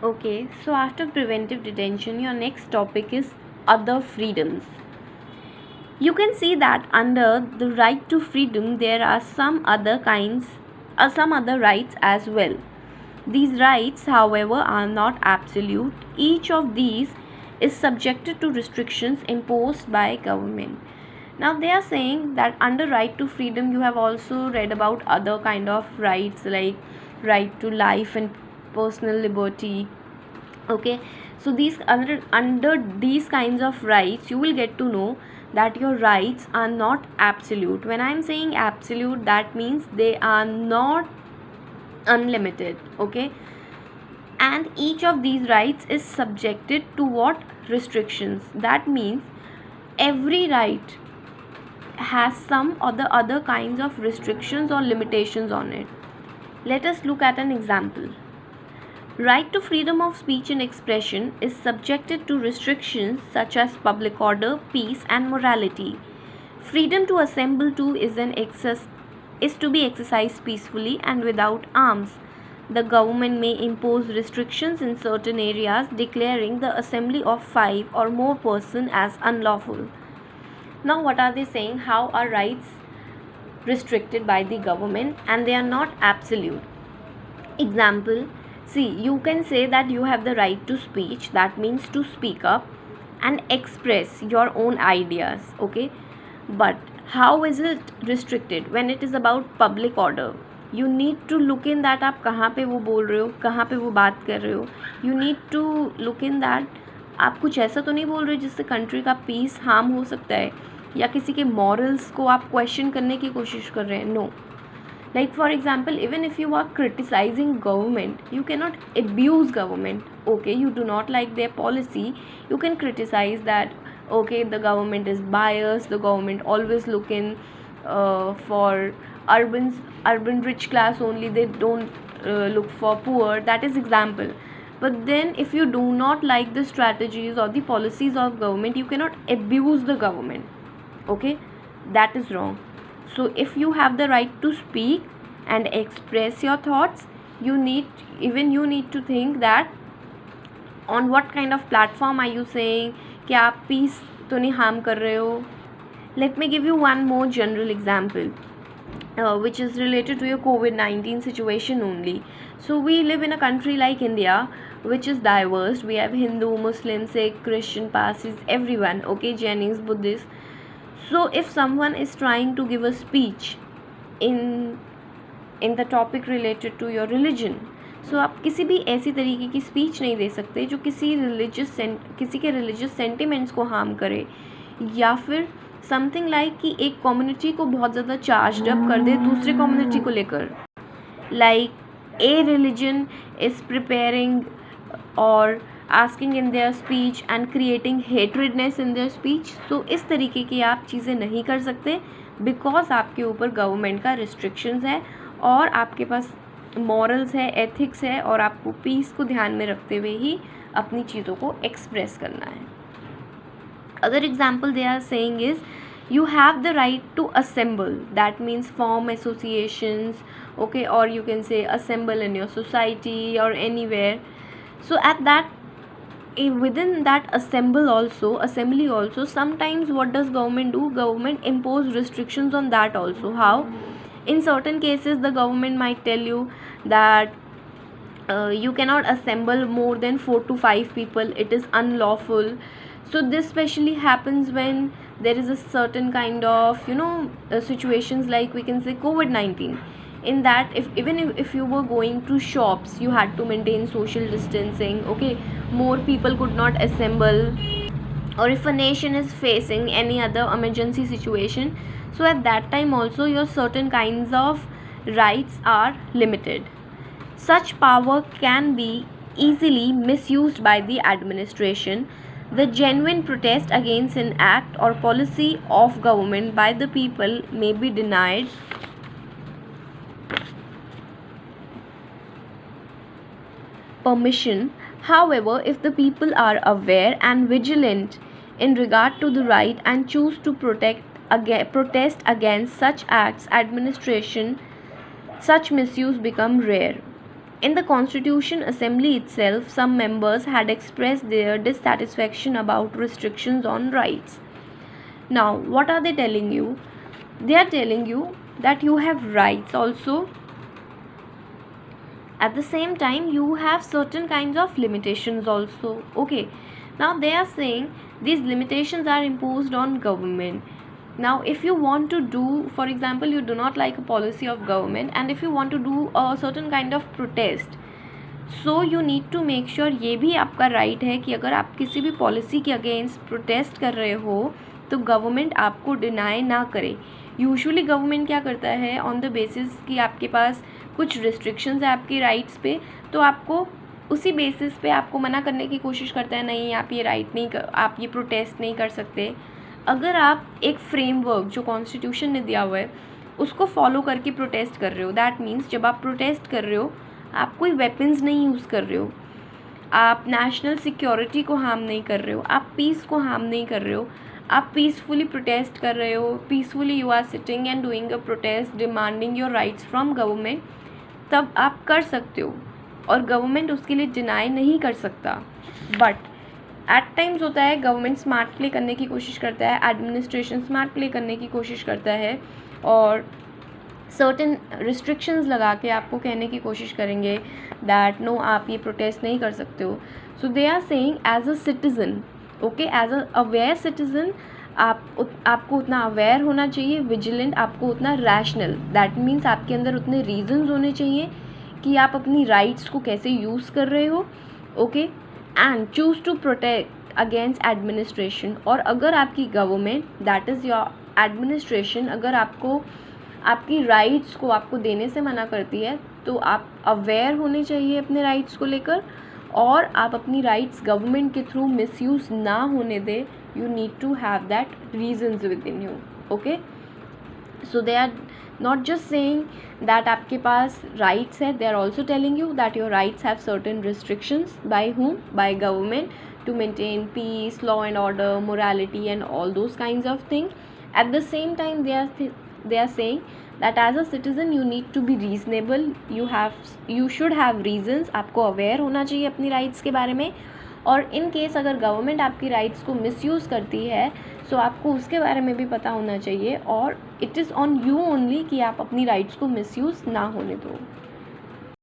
Okay, so after preventive detention, your next topic is other freedoms. You can see that under the right to freedom, there are some other rights as well. These rights, however, are not absolute. Each of these is subjected to restrictions imposed by government. Now they are saying that under right to freedom, you have also read about other kind of rights like right to life and personal liberty. Okay, so these under these kinds of rights, you will get to know that your rights are not absolute. When I'm saying absolute, that means they are not unlimited. Okay, and each of these rights is subjected to what restrictions. That means every right has some or the other kinds of restrictions or limitations on it. Let us look at an example. Right to freedom of speech and expression is subjected to restrictions such as public order, peace, and morality. Freedom to assemble too is to be exercised peacefully and without arms. The government may impose restrictions in certain areas, declaring the assembly of 5 or more persons as unlawful. Now, what are they saying? How are rights restricted by the government and they are not absolute? Example, see, you can say that you have the right to speech, that means to speak up and express your own ideas. Okay, but how is it restricted? When it is about public order, you need to look in that आप कहाँ पे वो बोल रहे हो, कहाँ पे वो बात कर रहे हो. You need to look in that आप कुछ ऐसा तो नहीं बोल रहे हो जिससे कंट्री का पीस हार्म हो सकता है, या किसी के मॉरल्स को आप क्वेश्चन करने की कोशिश कर रहे हैं. No. Like for example, even if you are criticizing government, you cannot abuse government. Okay, you do not like their policy, you can criticize that. Okay, the government is biased, the government always looking for urban rich class only, they don't look for poor. That is example. But then if you do not like the strategies or the policies of government, you cannot abuse the government. Okay, that is wrong. So if you have the right to speak and express your thoughts, you need to think that on what kind of platform are you saying, कि आप peace तो नहीं harm कर रहे हो. Let me give you one more general example, which is related to your COVID-19 situation only. So we live in a country like India, which is diverse. We have Hindu, Muslim, Sikh, Christian, Parsis, everyone. Okay, Jainis, Buddhists. So if someone is trying to give a speech in the topic related to your religion, so आप किसी भी ऐसी तरीके की speech नहीं दे सकते जो किसी के रिलीजियस सेंटिमेंट्स को हार्म करे, या फिर समथिंग लाइक कि एक कम्युनिटी को बहुत ज़्यादा चार्ज अप कर दे दूसरे कम्युनिटी को लेकर. Like a religion is preparing और asking in their speech and creating hatredness in their speech. तो इस तरीके की आप चीज़ें नहीं कर सकते, बिकॉज आपके ऊपर गवर्नमेंट का रिस्ट्रिक्शंस है और आपके पास मॉरल्स है, एथिक्स है, और आपको पीस को ध्यान में रखते हुए ही अपनी चीज़ों को एक्सप्रेस करना है. Other example they are saying is you have the right to assemble, that means form associations. Okay, or you can say assemble in your society or anywhere. So at that within that assembly also, sometimes what does government do? Government impose restrictions on that also. How? In certain cases the government might tell you that you cannot assemble more than 4 to 5 people, it is unlawful. So this especially happens when there is a certain kind of situations like we can say COVID-19. In that, if you were going to shops, you had to maintain social distancing. Okay, more people could not assemble. Or if a nation is facing any other emergency situation, so at that time also your certain kinds of rights are limited. Such power can be easily misused by the administration. The genuine protest against an act or policy of government by the people may be denied permission. However, if the people are aware and vigilant in regard to the right and choose to protest against such acts, administration, such misuse become rare. In the Constitution Assembly itself, some members had expressed their dissatisfaction about restrictions on rights. Now, what are they telling you? They are telling you that you have rights also. At the same time, you have certain kinds of limitations also. Okay, now they are saying these limitations are imposed on government. Now, if you want to do, for example, you do not like a policy of government, and if you want to do a certain kind of protest, so you need to make sure, ये भी आपका right है कि अगर आप किसी भी policy के अगेंस्ट प्रोटेस्ट कर रहे हो तो गवर्नमेंट आपको डिनाई ना करे. यूजुअली गवर्नमेंट क्या करता है, ऑन द बेसिस कि आपके पास कुछ रिस्ट्रिक्शंस है आपके राइट्स पे, तो आपको उसी बेसिस पे आपको मना करने की कोशिश करता है, नहीं आप ये राइट नहीं कर, आप ये प्रोटेस्ट नहीं कर सकते. अगर आप एक फ्रेमवर्क जो कॉन्स्टिट्यूशन ने दिया हुआ है उसको फॉलो करके प्रोटेस्ट कर रहे हो, दैट मीन्स जब आप प्रोटेस्ट कर रहे हो आप कोई वेपन्स नहीं यूज़ कर रहे हो, आप नेशनल सिक्योरिटी को हार्म नहीं कर रहे हो, आप पीस को हार्म नहीं कर रहे हो, आप पीसफुली प्रोटेस्ट कर रहे हो, peacefully you are sitting and doing a protest demanding your rights from government, तब आप कर सकते हो और गवर्नमेंट उसके लिए डिनाई नहीं कर सकता. बट एट टाइम्स होता है गवर्नमेंट स्मार्ट प्ले करने की कोशिश करता है, एडमिनिस्ट्रेशन स्मार्ट प्ले करने की कोशिश करता है और सर्टेन रिस्ट्रिक्शंस लगा के आपको कहने की कोशिश करेंगे दैट नो आप ये प्रोटेस्ट नहीं कर सकते हो. So they are saying as a citizen, okay, as a aware citizen आपको उतना अवेयर होना चाहिए, विजिलेंट, आपको उतना रैशनल, दैट मीन्स आपके अंदर उतने रीजंस होने चाहिए कि आप अपनी राइट्स को कैसे यूज़ कर रहे हो. Okay, and choose to protect against administration. और अगर आपकी government, that is your administration, अगर आपको आपकी राइट्स को आपको देने से मना करती है तो आप अवेयर होने चाहिए अपने राइट्स को लेकर, और आप अपनी राइट्स गवर्नमेंट के थ्रू मिसयूज़ ना होने दें. You need to have that reasons within you. Okay, so they are not just saying that आपके पास राइट्स है, they are also telling you that your rights have certain restrictions by whom, by government, to maintain peace, law and order, morality and all those kinds of things. At the same time, they are saying that as a citizen you need to be reasonable, you should have reasons, आपको aware होना चाहिए अपनी rights के बारे में, और in case अगर government आपकी राइट्स को मिसयूज़ करती है सो आपको उसके बारे में भी पता होना चाहिए, और it is on you only कि आप अपनी राइट्स को मिसयूज़ ना होने दो.